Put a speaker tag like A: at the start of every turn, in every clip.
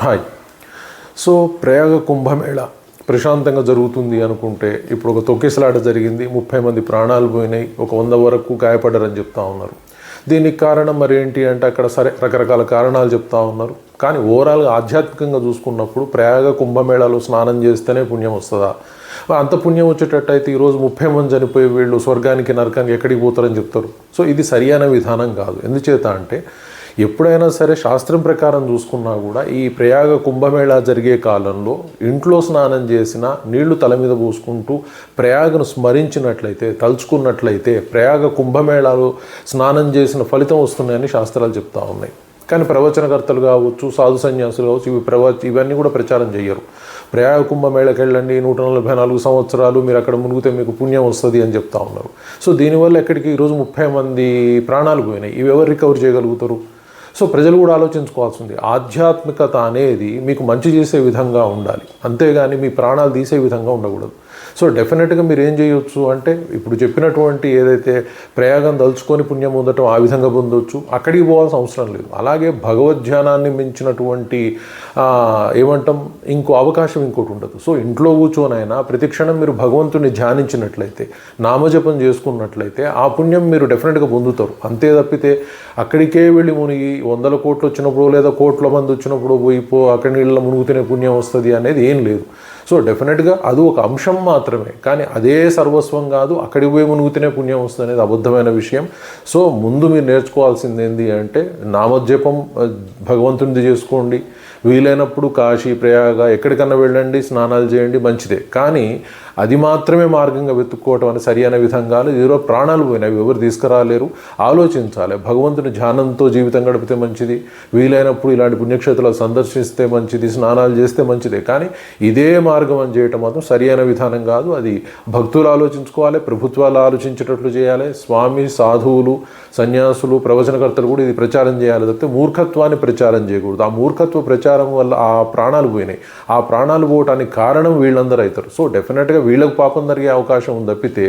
A: Hi. So Prayag Kumbh Mela ప్రశాంతంగా జరుగుతుంది అనుకుంటే ఇప్పుడు ఒక తొక్కిసలాట జరిగింది, 30 మంది ప్రాణాలు పోయినాయి, ఒక 100 వరకు గాయపడ్డారని చెప్తా ఉన్నారు. దీనికి కారణం మరి ఏంటి అంటే అక్కడ సరే రకరకాల కారణాలు చెప్తా ఉన్నారు. కానీ ఓవరాల్గా ఆధ్యాత్మికంగా చూసుకున్నప్పుడు ప్రయాగ కుంభమేళాలో స్నానం చేస్తేనే పుణ్యం వస్తుందా? అంత పుణ్యం వచ్చేటట్టయితే ఈరోజు 30 మంది చనిపోయి వీళ్ళు స్వర్గానికి నరకానికి ఎక్కడికి పోతారని చెప్తారు. సో ఇది సరియైన విధానం కాదు. ఎందుచేత అంటే ఎప్పుడైనా సరే శాస్త్రం ప్రకారం చూసుకున్నా కూడా ఈ ప్రయాగ కుంభమేళా జరిగే కాలంలో ఇంట్లో స్నానం చేసిన నీళ్లు తల మీద పోసుకుంటూ ప్రయాగను స్మరించినట్లయితే, తలుచుకున్నట్లయితే ప్రయాగ కుంభమేళాలో స్నానం చేసిన ఫలితం వస్తున్నాయని శాస్త్రాలు చెప్తా ఉన్నాయి. కానీ ప్రవచనకర్తలు కావచ్చు, సాధు సన్యాసులు కావచ్చు, ఇవన్నీ కూడా ప్రచారం చేయరు. ప్రయాగ కుంభమేళకి వెళ్ళండి, 144 సంవత్సరాలు మీరు అక్కడ మునిగితే మీకు పుణ్యం వస్తుంది అని చెప్తా ఉన్నారు. సో దీనివల్ల ఎక్కడికి ఈరోజు 30 మంది ప్రాణాలు పోయినాయి. ఇవి ఎవరు రికవర్ చేయగలుగుతారు? సో ప్రజలు కూడా ఆలోచించుకోవాల్సింది, ఆధ్యాత్మికత అనేది మీకు మంచి చేసే విధంగా ఉండాలి, అంతేగాని మీ ప్రాణాలు తీసే విధంగా ఉండకూడదు. సో డెఫినెట్గా మీరు ఏం చేయొచ్చు అంటే ఇప్పుడు చెప్పినటువంటి ఏదైతే ప్రయాగం దలుచుకొని పుణ్యం పొందటం ఆ విధంగా పొందొచ్చు, అక్కడికి పోవాల్సిన అవసరం లేదు. అలాగే భగవద్ధ్యానాన్ని మించినటువంటి ఏమంటాం ఇంకో అవకాశం ఇంకోటి ఉండదు. సో ఇంట్లో కూర్చోనైనా ప్రతిక్షణం మీరు భగవంతుని ధ్యానించినట్లయితే, నామజపం చేసుకున్నట్లయితే ఆ పుణ్యం మీరు డెఫినెట్గా పొందుతారు. అంతే తప్పితే అక్కడికే వెళ్ళి మునిగి 100 కోట్లు వచ్చినప్పుడు లేదా కోట్ల మంది వచ్చినప్పుడు పోయిపో అక్కడి నీళ్ళ మునుగుతూనే పుణ్యం వస్తుంది అనేది ఏం లేదు. సో డెఫినెట్గా అది ఒక అంశం మాత్రమే, కానీ అదే సర్వస్వం కాదు. అక్కడికి పోయి మునుగుతూనే పుణ్యం వస్తుంది అనేది అబద్ధమైన విషయం. సో ముందు మీరు నేర్చుకోవాల్సింది ఏంటి అంటే నామజపం భగవంతునిది చేసుకోండి, వీలైనప్పుడు కాశీ ప్రయాగ ఎక్కడికన్నా వెళ్ళండి, స్నానాలు చేయండి, మంచిదే. కానీ అది మాత్రమే మార్గంగా వెతుక్కోవటం అని సరియైన విధంగా ఈరోజు ప్రాణాలు పోయినవి ఎవరు తీసుకురాలేరు. ఆలోచించాలి, భగవంతుని ధ్యానంతో జీవితం గడిపితే మంచిది, వీలైనప్పుడు ఇలాంటి పుణ్యక్షేత్రాలు సందర్శిస్తే మంచిది, స్నానాలు చేస్తే మంచిదే. కానీ ఇదే మార్గం అని చేయటం మాత్రం సరియైన విధానం కాదు. అది భక్తులు ఆలోచించుకోవాలి, ప్రభుత్వాలు ఆలోచించేటట్లు చేయాలి, స్వామి సాధువులు సన్యాసులు ప్రవచనకర్తలు కూడా ఇది ప్రచారం చేయాలి తప్పితే మూర్ఖత్వాన్ని ప్రచారం చేయకూడదు. ఆ మూర్ఖత్వ ప్రచారం వల్ల ఆ ప్రాణాలు పోయినాయి. ఆ ప్రాణాలు పోవటానికి కారణం వీళ్ళందరూ అవుతారు. సో డెఫినెట్గా వీళ్ళకు పాపం జరిగే అవకాశం ఉంది తప్పితే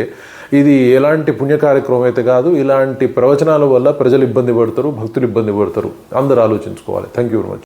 A: ఇది ఎలాంటి పుణ్య కార్యక్రమం అయితే కాదు. ఇలాంటి ప్రవచనాల వల్ల ప్రజలు ఇబ్బంది పడతారు, భక్తులు ఇబ్బంది పడతారు. అందరూ ఆలోచించుకోవాలి. Thank you very much.